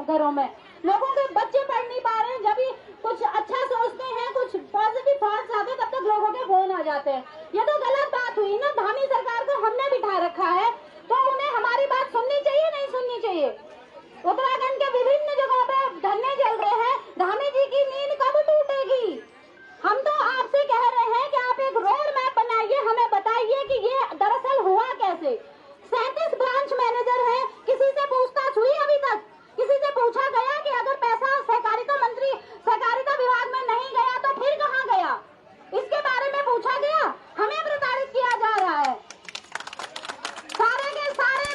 घरों में, लोगों के बच्चे पढ़ नहीं पा रहे हैं। जब भी कुछ अच्छा सोचते हैं, कुछ पॉजिटिव थॉट्स आते हैं, तब तक लोगों के फोन आ जाते हैं। ये तो गलत बात हुई ना। धामी सरकार को हमने बिठा रखा है तो उन्हें हमारी बात सुननी चाहिए, नहीं सुननी चाहिए। उत्तराखंड के विभिन्न जगहों पे धरने चल रहे हैं। धामी जी की नींद कब टूटेगी? हम तो आपसे कह रहे हैं कि आप एक रोड मैप बनाइए, हमें बताइए कि ये दरअसल हुआ कैसे। 37 ब्रांच मैनेजर हैं, किसी से पूछताछ हुई अभी तक? किसी से पूछा गया कि अगर पैसा सहकारिता मंत्री सहकारिता विभाग में नहीं गया तो फिर कहाँ गया? इसके बारे में पूछा गया? हमें प्रताड़ित किया जा रहा है। सारे के सारे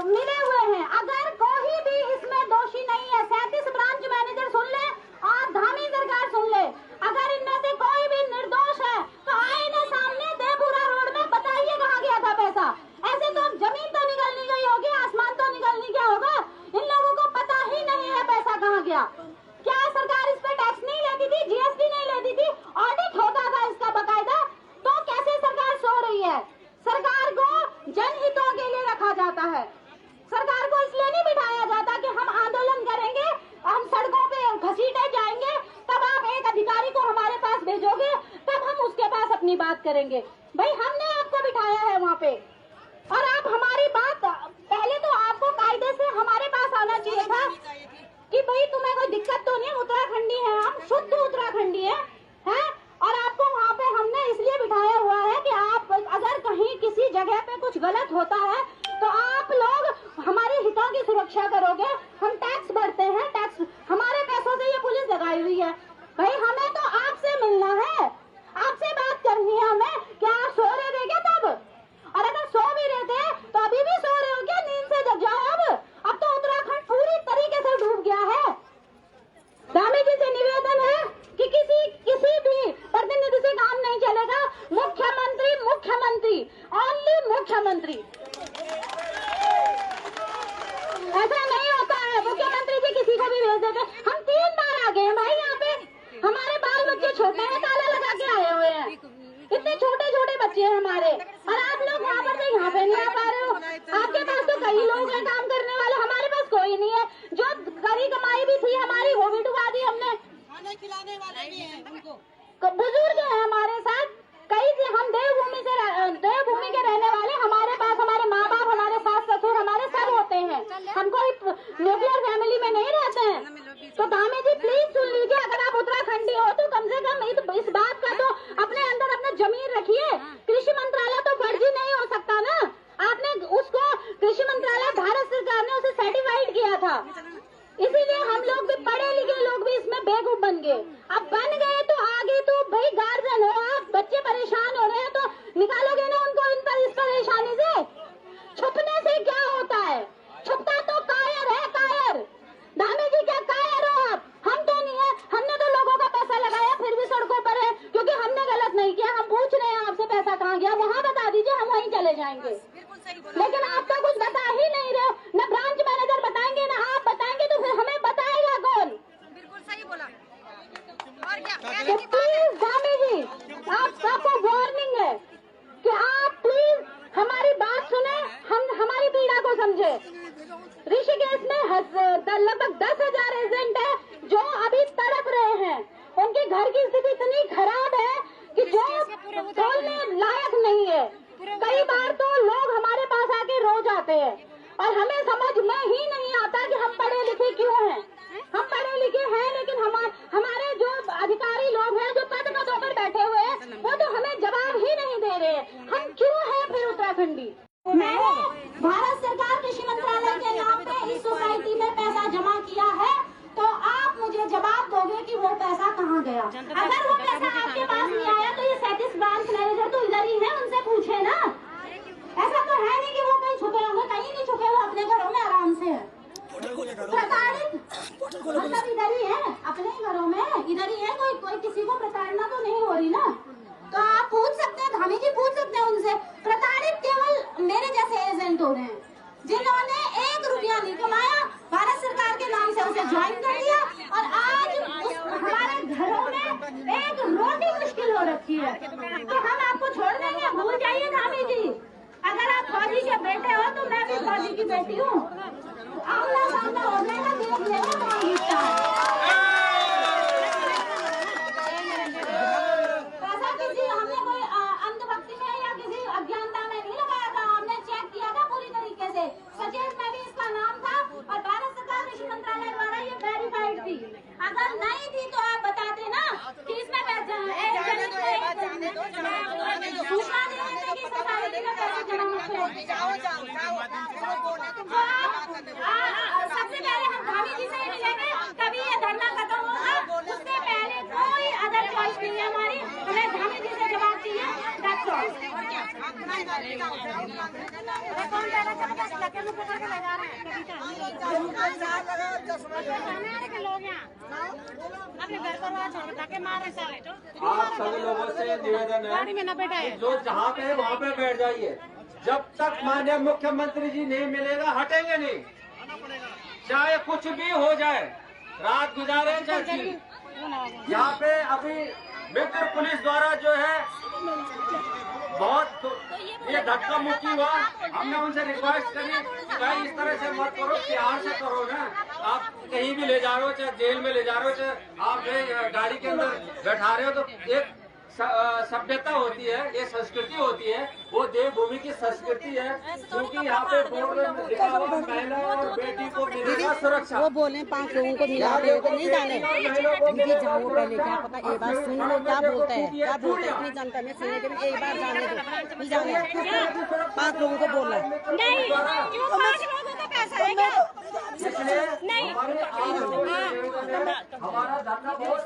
मिले हुए हैं। अगर कोई भी इसमें दोषी नहीं है, 37 ब्रांच मैनेजर सुन ले और धामी सरकार सुन ले, अगर इनमें से कोई भी निर्दोष है तो आए ना सामने, देवपुरा रोड में बताइए कहाँ गया था पैसा। ऐसे तो जमीन तो निकल नहीं गई होगी, आसमान तो निकल नहीं गया होगा। इन लोगों को पता ही नहीं है पैसा कहाँ गया। क्या सरकार इस पे टैक्स नहीं लेती थी, जीएसटी नहीं लेती थी? ऑडिट होता था इसका बकायदा। तो कैसे सरकार सो रही है? सरकार को जनहितों के लिए रखा जाता है। सरकार को इसलिए नहीं बिठाया जाता कि हम आंदोलन करेंगे, हम सड़कों पे घसीटे जाएंगे, तब आप एक अधिकारी को हमारे पास भेजोगे, तब हम उसके पास अपनी बात करेंगे। भाई हमने आपको बिठाया है वहाँ पे, और आप हमारी बात, पहले तो आपको कायदे से हमारे पास आना चाहिए था कि भाई तुम्हें कोई दिक्कत तो नहीं है, उत्तराखंडी है, हम शुद्ध उत्तराखंडी है? और आपको वहाँ पे हमने इसलिए बिठाया हुआ है कि आप अगर कहीं किसी जगह पे कुछ गलत होता है तो आप लोग हमारे हितों की सुरक्षा करोगे। हम टैक्स भरते हैं, टैक्स हमारे पैसों से ये पुलिस लगाई हुई है। भाई हमें तो आपसे मिलना है, आपसे बात करनी है हमें। क्या आप सो रहे थे क्या तब? और अगर सो भी रहे थे तो अभी भी सो रहे हो क्या? नींद से जग जाओ। अब तो उत्तराखंड पूरी तरीके से डूब गया है। धामी जी से निवेदन है कि किसी भी प्रतिनिधि से काम नहीं चलेगा। मुख्यमंत्री मुख्यमंत्री ओनली मुख्यमंत्री, ऐसा नहीं होता है। मुख्यमंत्री जी किसी को भी भेज देते। हम 3 बार आ गए हैं भाई यहाँ पे, हमारे बाल बच्चे छोटे हैं, ताला लगा के आए हुए हैं। इतने छोटे छोटे बच्चे हैं हमारे, और आप लोग वहाँ पर से यहाँ पे नहीं आ पा रहे हो। आपके पास तो कई लोग हैं काम करने वाले, हमारे पास कोई नहीं है। जो करी कमाई भी थी हमारी वो भी डुबा दी हमने। खाना खिलाने वाले भी हैं उनको। बुजुर्ग है हमारे साथ, कई से हम देवभूमि के रहने वाले, हमारे पास हमारे माँ बाप, हमारे सास ससुर, हमारे सब होते हैं। हम कोई न्यूक्लियर फैमिली में नहीं रहते हैं। तो धामी जी प्लीज सुन लीजिए, अगर आप उत्तराखंडी हो तो कम से कम इस बात का तो अपने अंदर अपना जमीन रखिए। कृषि मंत्रालय तो फर्जी नहीं हो सकता ना। आपने उसको, कृषि मंत्रालय भारत सरकार ने उसे सर्टिफाइड किया था, इसीलिए हम लोग भी, पढ़े लिखे लोग भी इसमें बेवकूफ बन गए। अब बन गए तो आगे तो भाई गार्जियन हो आप, बच्चे परेशान हो रहे हैं तो निकालोगे ना उनको इस परेशानी से। छुपने से क्या होता है? छुपता तो कायर है, कायर। धामी जी क्या कायर हो आप? हम तो नहीं है, हमने तो लोगों का पैसा लगाया फिर भी सड़कों पर है, क्योंकि हमने गलत नहीं किया। हम पूछ रहे हैं आपसे पैसा कहाँ गया, वहाँ बता दीजिए, हम वहीं चले जाएंगे। लेकिन आप तो कुछ बता ही नहीं रहे हो। न ब्रांच मैनेजर बताएंगे, न आप बताएंगे, तो फिर हमें बताएगा कौन? बिल्कुल सही बोला। और क्या? तो प्लीज धामी जी, आप सबको वार्निंग है कि आप प्लीज हमारी बात सुने, हम हमारी पीड़ा को समझे। ऋषिकेश में लगभग 10,000 एजेंट है जो अभी तड़प रहे हैं। उनके घर की स्थिति इतनी खराब है कि जो बोलने लायक नहीं है। कई बार तो लोग हमारे पास आके रो जाते हैं, और हमें समझ में ही नहीं आता कि हम पढ़े लिखे क्यों हैं। हम पढ़े लिखे हैं, लेकिन हमारे जो अधिकारी लोग हैं, जो पद पदों पर बैठे हुए हैं, वो तो हमें जवाब ही नहीं दे रहे। हम क्यों हैं फिर उत्तराखंडी? मैंने भारत सरकार कृषि मंत्रालय के नाम पे इस सोसाइटी में पैसा जमा किया है, तो आप मुझे जवाब दोगे कि वो पैसा कहाँ गया। अगर वो पैसा आपके पास नहीं आया तो ये 37 ब्रांच मैनेजर तो इधर ही है, उनसे पूछे ना। ऐसा तो है नहीं कि वो कहीं छुपे होंगे, कहीं नहीं छुपे, वो अपने घरों में आराम से है। प्रताड़ित मतलब इधर ही है, अपने ही घरों में इधर ही है। कोई किसी को प्रताड़ना तो नहीं हो रही ना। तो आप पूछ सकते हैं, धामी जी पूछ सकते हैं उनसे। प्रताड़ित केवल मेरे जैसे एजेंट हो रहे हैं, जिन्होंने 1 रुपया नहीं कमाया, भारत सरकार के नाम से उसे ज्वाइन कर लिया, और आज हमारे घरों में एक रोटी मुश्किल हो रखी है। तो हम आपको छोड़ देंगे? भूल जाइए धामी जी, अगर आप फौजी के बेटे हो तो मैं भी फौजी की बेटी हूँ। आमना सामना हो जाएगा, देख लेना कौन जीतता है। पैसा किसी हमने कोई अंधभक्ति में या किसी अज्ञानता में नहीं लगाया था, हमने चेक किया था पूरी तरीके से। सचेत में भी इसका नाम था और भारत सरकार कृषि मंत्रालय द्वारा ये वेरीफाइड थी। अगर नहीं थी तो आप बताते ना कि इसमें सूचना देने थे कि सोसाइटी में पैसे जमा मत करो। सबसे पहले हम भाभी जी से ही मिलेंगे, तभी ये धरना खत्म होगा। उससे पहले कोई अदर चॉइस नहीं है हमारी, हमें भाभी जी से जवाब चाहिए। That's all। कौन ज्यादा लगे मुझे करके लगा रहे हैं लोग यहाँ अपने घर पर छोड़ के मारे सारे। आप सभी लोगों से निवेदन है, जो जहाँ पे है वहाँ पे बैठ जाइए। जब तक माननीय मुख्यमंत्री जी नहीं मिलेगा हटेंगे नहीं, चाहे कुछ भी हो जाए, रात गुजारे चाहे दिन। यहाँ पे अभी मित्र पुलिस द्वारा जो है बहुत ये धक्का मुक्की हुआ, हमने उनसे रिक्वेस्ट करी भाई इस तरह से मत करो, प्यार से करो ना। आप कहीं भी ले जा रहे हो, चाहे जेल में ले जा रहे हो, चाहे आप गाड़ी के अंदर बैठा रहे हो, तो एक सभ्यता होती है, ये संस्कृति होती है, वो देवभूमि की संस्कृति है। क्योंकि यहाँ पे बोर्ड में लिखा हुआ महिला और बेटी को मिलेगा सुरक्षा। वो बोले 5 लोगों को मिला दे तो नहीं जाने दीदी जाओ पहले, क्या पता एक बार सुन लो क्या बोलते हैं, क्या बोलते हैं इतनी जानकारी में सुनने के लिए एक बार जाने दो, नहीं जाने 5 लोगों को बोला नहीं, क्यों 5 लोगों का पैसा है क्या? इसलिए नहीं, हमारा धरना बहुत